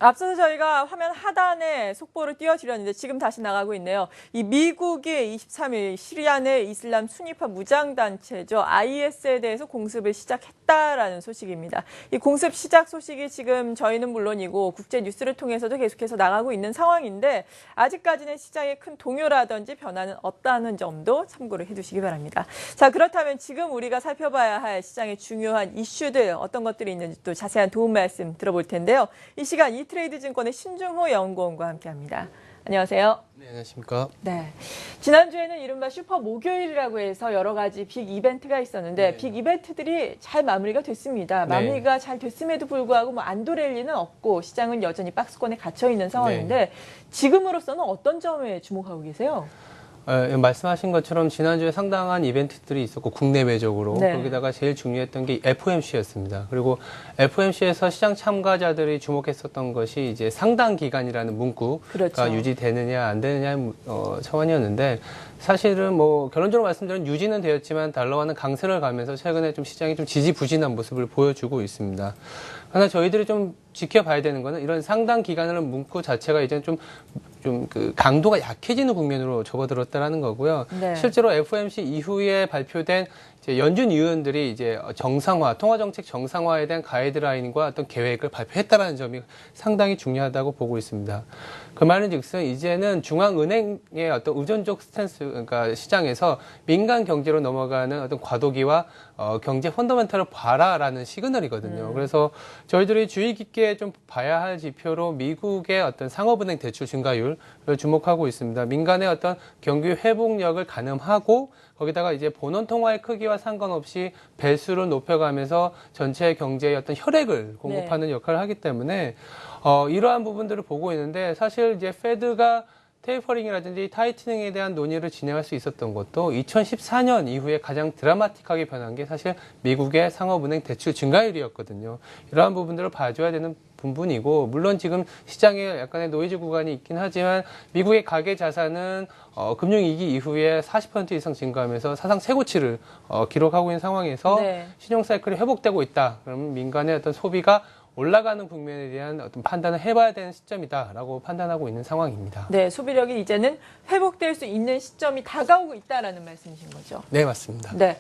앞서서 저희가 화면 하단에 속보를 띄워드렸는데 지금 다시 나가고 있네요. 이 미국이 23일 시리아 내 이슬람 순위파 무장단체죠. IS에 대해서 공습을 시작했다라는 소식입니다. 이 공습 시작 소식이 지금 저희는 물론이고 국제 뉴스를 통해서도 계속해서 나가고 있는 상황인데 아직까지는 시장에 큰 동요라든지 변화는 없다는 점도 참고를 해두시기 바랍니다. 자, 그렇다면 지금 우리가 살펴봐야 할 시장의 중요한 이슈들 어떤 것들이 있는지 또 자세한 도움 말씀 들어볼 텐데요. 이 시간 이트레이드 증권의 신중호 연구원과 함께합니다. 안녕하세요. 네, 안녕하십니까. 네, 지난주에는 이른바 슈퍼 목요일이라고 해서 여러 가지 빅 이벤트가 있었는데 네. 빅 이벤트들이 잘 마무리가 됐습니다. 마무리가 잘 됐음에도 불구하고 뭐 안도 랠리는 없고 시장은 여전히 박스권에 갇혀 있는 상황인데 지금으로서는 어떤 점에 주목하고 계세요? 말씀하신 것처럼 지난주에 상당한 이벤트들이 있었고 국내외적으로 거기다가 제일 중요했던 게 FOMC였습니다. 그리고 FOMC에서 시장 참가자들이 주목했었던 것이 이제 상당 기간이라는 문구가 유지되느냐 안 되느냐 차원이었는데 사실은 뭐 결론적으로 말씀드리면 유지는 되었지만 달러와는 강세를 가면서 최근에 좀 시장이 좀 지지부진한 모습을 보여주고 있습니다. 그러나 저희들이 좀 지켜봐야 되는 거는 이런 상당 기간을 문구 자체가 이제 좀 그 강도가 약해지는 국면으로 접어들었다라는 거고요. 실제로 FOMC 이후에 발표된 이제 연준 위원들이 이제 정상화, 통화정책 정상화에 대한 가이드라인과 어떤 계획을 발표했다라는 점이 상당히 중요하다고 보고 있습니다. 그 말은즉슨 이제는 중앙은행의 어떤 의존적 스탠스, 그러니까 시장에서 민간 경제로 넘어가는 어떤 과도기와 경제 펀더멘털을 봐라라는 시그널이거든요. 그래서 저희들이 주의 깊게 좀 봐야 할 지표로 미국의 어떤 상업은행 대출 증가율을 주목하고 있습니다. 민간의 어떤 경기 회복력을 가늠하고 거기다가 이제 본원 통화의 크기와 상관없이 배수를 높여가면서 전체 경제의 어떤 혈액을 공급하는 역할을 하기 때문에 이러한 부분들을 보고 있는데 사실 이제 페드가 테이퍼링이라든지 타이트닝에 대한 논의를 진행할 수 있었던 것도 2014년 이후에 가장 드라마틱하게 변한 게 사실 미국의 상업은행 대출 증가율이었거든요. 이러한 부분들을 봐줘야 되는 부분이고 물론 지금 시장에 약간의 노이즈 구간이 있긴 하지만 미국의 가계 자산은 금융위기 이후에 40% 이상 증가하면서 사상 최고치를 기록하고 있는 상황에서 신용 사이클이 회복되고 있다. 그러면 민간의 어떤 소비가 올라가는 국면에 대한 어떤 판단을 해봐야 되는 시점이다라고 판단하고 있는 상황입니다. 네, 소비력이 이제는 회복될 수 있는 시점이 다가오고 있다라는 말씀이신 거죠? 네, 맞습니다. 네.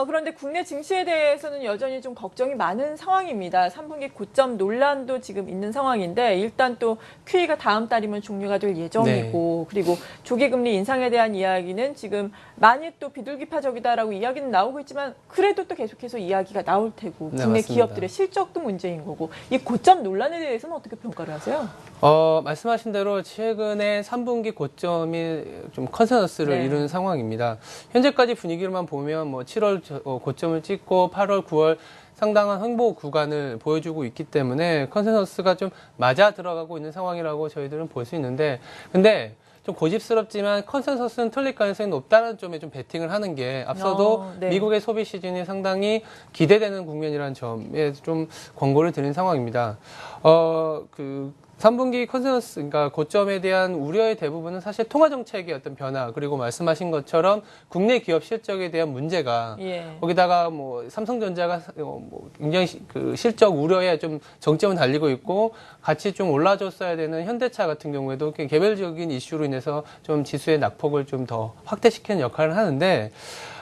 그런데 국내 증시에 대해서는 여전히 좀 걱정이 많은 상황입니다. 3분기 고점 논란도 지금 있는 상황인데 일단 또 QE가 다음 달이면 종료가 될 예정이고 그리고 조기금리 인상에 대한 이야기는 지금 많이 또 비둘기파적이다라고 이야기는 나오고 있지만 그래도 또 계속해서 이야기가 나올 테고 국내 맞습니다. 기업들의 실적도 문제인 거고 이 고점 논란에 대해서는 어떻게 평가를 하세요? 말씀하신 대로 최근에 3분기 고점이 좀 컨센서스를 이루는 상황입니다. 현재까지 분위기로만 보면 뭐 7월 고점을 찍고 8월, 9월 상당한 횡보 구간을 보여주고 있기 때문에 컨센서스가 좀 맞아 들어가고 있는 상황이라고 저희들은 볼 수 있는데 근데 좀 고집스럽지만 컨센서스는 틀릴 가능성이 높다는 점에 좀 베팅을 하는 게 앞서도 미국의 소비 시즌이 상당히 기대되는 국면이라는 점에 좀 권고를 드린 상황입니다. 3분기 컨센서스, 그러니까 고점에 대한 우려의 대부분은 사실 통화정책의 어떤 변화, 그리고 말씀하신 것처럼 국내 기업 실적에 대한 문제가, 거기다가 뭐 삼성전자가 굉장히 그 실적 우려에 좀 정점을 달리고 있고, 같이 좀 올라줬어야 되는 현대차 같은 경우에도 개별적인 이슈로 인해서 좀 지수의 낙폭을 좀 더 확대시키는 역할을 하는데,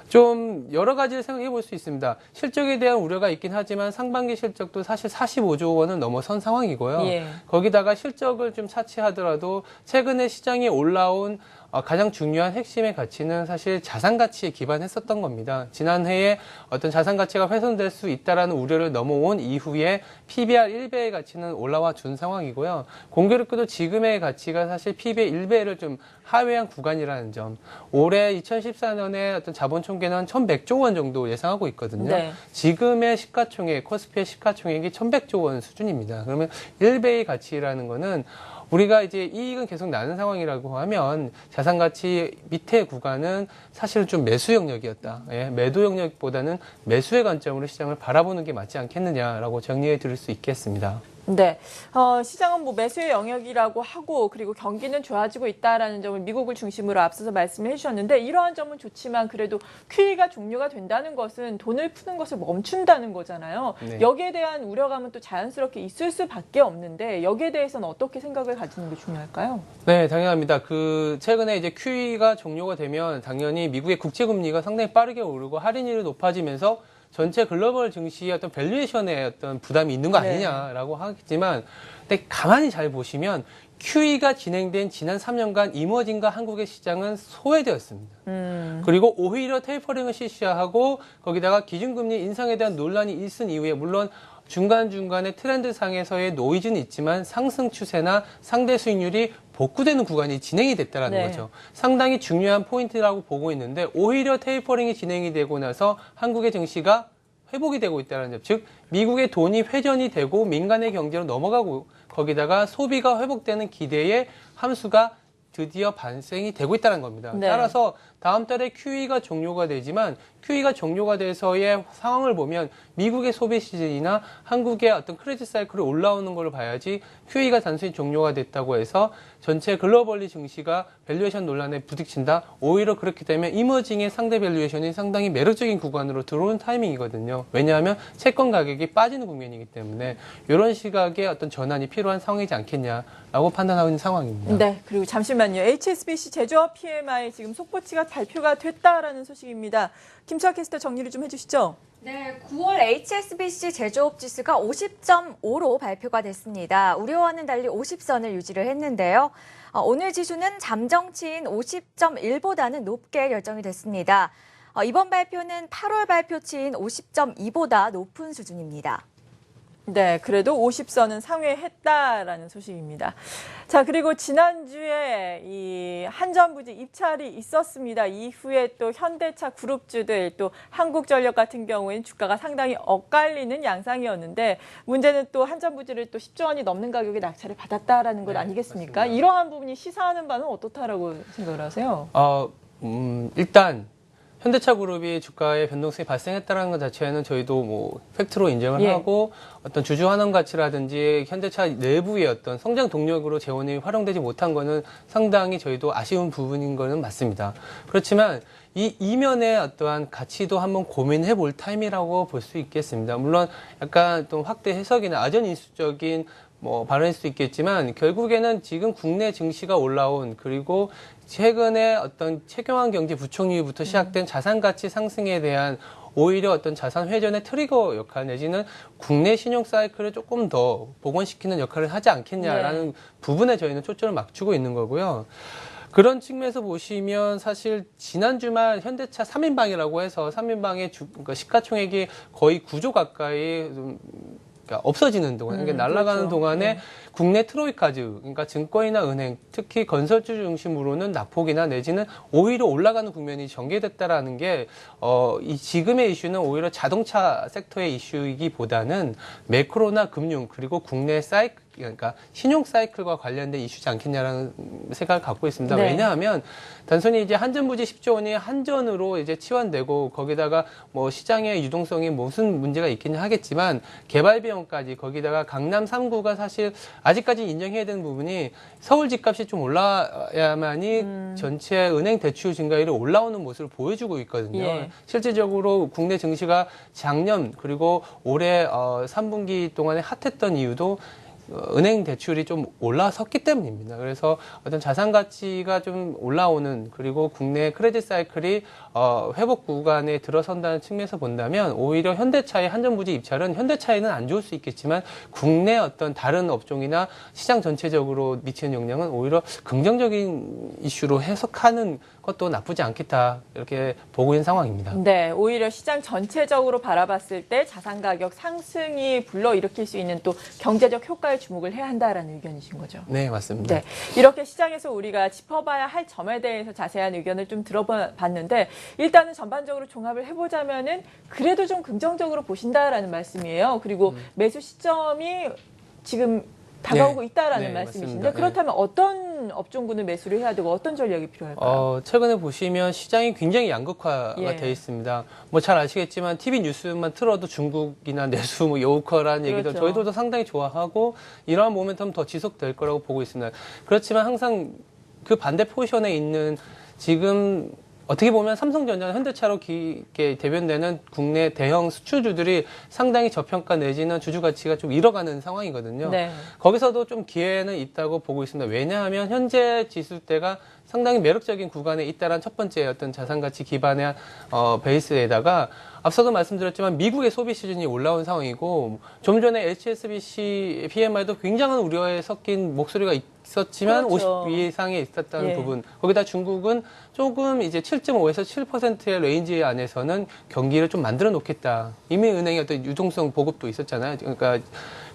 좀 여러 가지를 생각해 볼 수 있습니다. 실적에 대한 우려가 있긴 하지만 상반기 실적도 사실 45조 원을 넘어선 상황이고요. 거기다가 실적을 좀 차치하더라도 최근에 시장에 올라온 가장 중요한 핵심의 가치는 사실 자산 가치에 기반했었던 겁니다. 지난해에 어떤 자산 가치가 훼손될 수 있다라는 우려를 넘어온 이후에 PBR 1배의 가치는 올라와 준 상황이고요. 공교롭게도 지금의 가치가 사실 PBR 1배를 좀 하회한 구간이라는 점. 올해 2014년에 어떤 자본 총계는 1,100조 원 정도 예상하고 있거든요. 지금의 시가총액, 코스피의 시가총액이 1,100조 원 수준입니다. 그러면 1배의 가치라는 거는 우리가 이제 이익은 계속 나는 상황이라고 하면 자산 가치 밑에 구간은 사실 좀 매수 영역이었다. 매도 영역보다는 매수의 관점으로 시장을 바라보는 게 맞지 않겠느냐라고 정리해 드릴 수 있겠습니다. 네, 시장은 뭐 매수의 영역이라고 하고 그리고 경기는 좋아지고 있다라는 점을 미국을 중심으로 앞서서 말씀을 해주셨는데 이러한 점은 좋지만 그래도 QE가 종료가 된다는 것은 돈을 푸는 것을 멈춘다는 거잖아요. 네. 여기에 대한 우려감은 또 자연스럽게 있을 수밖에 없는데 여기에 대해서는 어떻게 생각을 가지는 게 중요할까요? 네, 당연합니다. 최근에 이제 QE가 종료가 되면 당연히 미국의 국채 금리가 상당히 빠르게 오르고 할인율이 높아지면서 전체 글로벌 증시의 어떤 밸류에이션에 어떤 부담이 있는 거 아니냐라고 하겠지만, 근데 가만히 잘 보시면 QE가 진행된 지난 3년간 이머징과 한국의 시장은 소외되었습니다. 그리고 오히려 테이퍼링을 실시하고 거기다가 기준금리 인상에 대한 논란이 있은 이후에 물론 중간중간에 트렌드상에서의 노이즈는 있지만 상승 추세나 상대 수익률이 복구되는 구간이 진행이 됐다는 거죠. 상당히 중요한 포인트라고 보고 있는데 오히려 테이퍼링이 진행이 되고 나서 한국의 증시가 회복이 되고 있다는 점, 즉 미국의 돈이 회전이 되고 민간의 경제로 넘어가고 거기다가 소비가 회복되는 기대의 함수가 드디어 발생이 되고 있다는 겁니다. 네. 따라서 다음 달에 QE가 종료가 되지만 QE가 종료가 돼서의 상황을 보면 미국의 소비 시즌이나 한국의 어떤 크레딧 사이클이 올라오는 걸 봐야지 QE가 단순히 종료가 됐다고 해서 전체 글로벌리 증시가 밸류에이션 논란에 부딪힌다. 오히려 그렇게 되면 이머징의 상대 밸류에이션이 상당히 매력적인 구간으로 들어오는 타이밍이거든요. 왜냐하면 채권 가격이 빠지는 국면이기 때문에 이런 시각의 어떤 전환이 필요한 상황이지 않겠냐라고 판단하고 있는 상황입니다. 네, 그리고 잠시만요. HSBC 제조업 PMI 지금 속보치가 발표가 됐다라는 소식입니다. 김수아 캐스터 정리를 좀 해주시죠. 네, 9월 HSBC 제조업 지수가 50.5로 발표가 됐습니다. 우려와는 달리 50선을 유지를 했는데요. 오늘 지수는 잠정치인 50.1보다는 높게 결정이 됐습니다. 이번 발표는 8월 발표치인 50.2보다 높은 수준입니다. 네, 그래도 50선은 상회했다라는 소식입니다. 자, 그리고 지난주에 이 한전부지 입찰이 있었습니다. 이후에 또 현대차 그룹주들 또 한국전력 같은 경우에는 주가가 상당히 엇갈리는 양상이었는데 문제는 또 한전부지를 또 10조 원이 넘는 가격에 낙찰을 받았다라는 것 아니겠습니까? 맞습니다. 이러한 부분이 시사하는 바는 어떻다라고 생각을 하세요? 일단 현대차 그룹이 주가의 변동성이 발생했다는 것 자체는 저희도 뭐 팩트로 인정을 하고 어떤 주주 환원 가치라든지 현대차 내부의 어떤 성장 동력으로 재원이 활용되지 못한 거는 상당히 저희도 아쉬운 부분인 거는 맞습니다. 그렇지만 이 이면의 어떠한 가치도 한번 고민해 볼 타임이라고 볼 수 있겠습니다. 물론 약간 또 확대 해석이나 아전인수적인 발언일 수도 있겠지만 결국에는 지금 국내 증시가 올라온 그리고 최근에 어떤 최경환 경제부총리부터 시작된 자산 가치 상승에 대한 오히려 어떤 자산 회전의 트리거 역할 내지는 국내 신용 사이클을 조금 더 복원시키는 역할을 하지 않겠냐라는 부분에 저희는 초점을 맞추고 있는 거고요. 그런 측면에서 보시면 사실 지난 주말 현대차 3인방이라고 해서 3인방의 그러니까 시가총액이 거의 9조 가까이 없어지는 동안, 그러니까 날아가는 그렇죠. 동안에 국내 트로이카즈, 그러니까 증권이나 은행, 특히 건설주 중심으로는 낙폭이나 내지는 오히려 올라가는 국면이 전개됐다라는 게, 이 지금의 이슈는 오히려 자동차 섹터의 이슈이기보다는 매크로나 금융, 그리고 국내 사이클, 그러니까 신용 사이클과 관련된 이슈지 않겠냐라는 생각을 갖고 있습니다. 네. 왜냐하면 단순히 이제 한전부지 10조 원이 한전으로 이제 치환되고 거기다가 뭐 시장의 유동성이 무슨 문제가 있겠냐 하겠지만 개발 비용까지 거기다가 강남 3구가 사실 아직까지 인정해야 되는 부분이 서울 집값이 좀 올라야만이 전체 은행 대출 증가율이 올라오는 모습을 보여주고 있거든요. 실질적으로 국내 증시가 작년 그리고 올해 3분기 동안에 핫했던 이유도 은행 대출이 좀 올라섰기 때문입니다. 그래서 어떤 자산 가치가 좀 올라오는 그리고 국내 크레딧 사이클이 회복 구간에 들어선다는 측면에서 본다면 오히려 현대차의 한전부지 입찰은 현대차에는 안 좋을 수 있겠지만 국내 어떤 다른 업종이나 시장 전체적으로 미치는 영향은 오히려 긍정적인 이슈로 해석하는 것도 나쁘지 않겠다 이렇게 보고 있는 상황입니다. 네, 오히려 시장 전체적으로 바라봤을 때 자산 가격 상승이 불러일으킬 수 있는 또 경제적 효과에 주목을 해야 한다라는 의견이신 거죠. 네, 맞습니다. 네, 이렇게 시장에서 우리가 짚어봐야 할 점에 대해서 자세한 의견을 좀 들어봤는데 일단은 전반적으로 종합을 해보자면은 그래도 좀 긍정적으로 보신다라는 말씀이에요. 그리고 매수 시점이 지금 다가오고 네. 있다라는 네, 말씀이신데 맞습니다. 그렇다면 어떤 업종군을 매수를 해야 되고 어떤 전략이 필요할까요? 최근에 보시면 시장이 굉장히 양극화가 예. 돼 있습니다. 뭐 잘 아시겠지만 TV 뉴스만 틀어도 중국이나 내수, 뭐 여우커라는 얘기도 그렇죠. 저희들도 상당히 좋아하고 이러한 모멘텀 더 지속될 거라고 보고 있습니다. 그렇지만 항상 그 반대 포지션에 있는 지금 어떻게 보면 삼성전자, 현대차로 이렇게 대변되는 국내 대형 수출주들이 상당히 저평가 내지는 주주 가치가 좀 잃어가는 상황이거든요. 네. 거기서도 좀 기회는 있다고 보고 있습니다. 왜냐하면 현재 지수대가 상당히 매력적인 구간에 있다란 첫 번째 어떤 자산 가치 기반의 베이스에다가 앞서도 말씀드렸지만 미국의 소비 시즌이 올라온 상황이고 좀 전에 HSBC PMI도 굉장한 우려에 섞인 목소리가 있었지만 그렇죠. 50 이상에 있었다는 예. 부분. 거기다 중국은 조금 이제 7.5에서 7%의 레인지 안에서는 경기를 좀 만들어 놓겠다. 이미 은행의 어떤 유동성 보급도 있었잖아요. 그러니까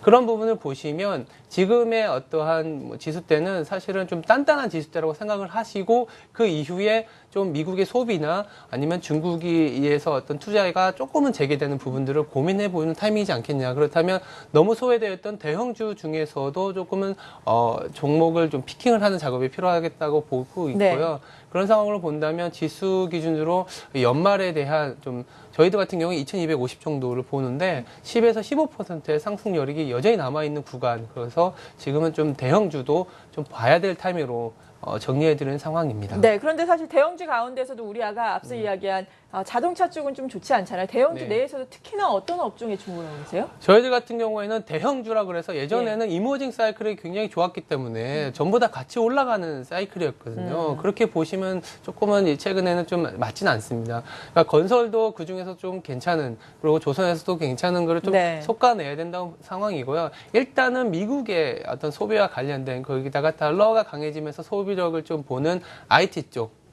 그런 부분을 보시면 지금의 어떠한 지수대는 사실은 좀 단단한 지수대라고 생각을 하시고 그 이후에 좀 미국의 소비나 아니면 중국에서 어떤 투자가 조금은 재개되는 부분들을 고민해 보는 타이밍이지 않겠냐. 그렇다면 너무 소외되었던 대형주 중에서도 조금은 종목을 좀 피킹을 하는 작업이 필요하겠다고 보고 있고요. 네. 그런 상황으로 본다면 지수 기준으로 연말에 대한 좀 저희들 같은 경우에 2250 정도를 보는데 10에서 15%의 상승 여력이 여전히 남아있는 구간. 그래서 지금은 좀 대형주도 좀 봐야 될 타이밍으로 정리해드리는 상황입니다. 네, 그런데 사실 대형주 가운데서도 우리 아까 앞서 이야기한 자동차 쪽은 좀 좋지 않잖아요. 대형주 네. 내에서도 특히나 어떤 업종에 주목을 하고 계세요? 저희들 같은 경우에는 대형주라 그래서 예전에는 이머징 사이클이 굉장히 좋았기 때문에 전부 다 같이 올라가는 사이클이었거든요. 그렇게 보시면 조금은 최근에는 좀 맞지는 않습니다. 그러니까 건설도 그 중에서 좀 괜찮은, 그리고 조선에서도 괜찮은 거를 좀 네. 솎아내야 된다는 상황이고요. 일단은 미국의 어떤 소비와 관련된 거기다가 달러가 강해지면서 소비력을 좀 보는 IT 쪽.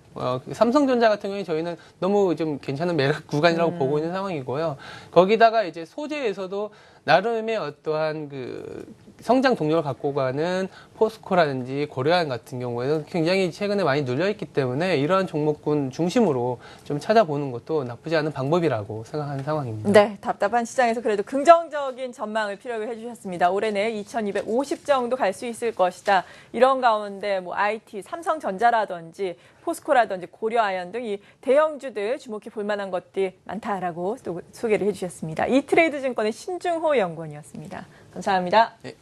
삼성전자 같은 경우에 저희는 너무 좀 괜찮은 매력 구간이라고 보고 있는 상황이고요. 거기다가 이제 소재에서도 나름의 어떠한 그 성장 동력을 갖고 가는 포스코라든지 고려안 같은 경우에는 굉장히 최근에 많이 눌려있기 때문에 이러한 종목군 중심으로 좀 찾아보는 것도 나쁘지 않은 방법이라고 생각하는 상황입니다. 네, 답답한 시장에서 그래도 긍정적인 전망을 필요로 해주셨습니다. 올해 내 2250 정도 갈 수 있을 것이다. 이런 가운데 뭐 IT, 삼성전자라든지 포스코라든지 고려아연 등 이 대형주들 주목해 볼 만한 것들이 많다라고 또 소개를 해주셨습니다. 이트레이드 증권의 신중호 연구원이었습니다. 감사합니다. 네.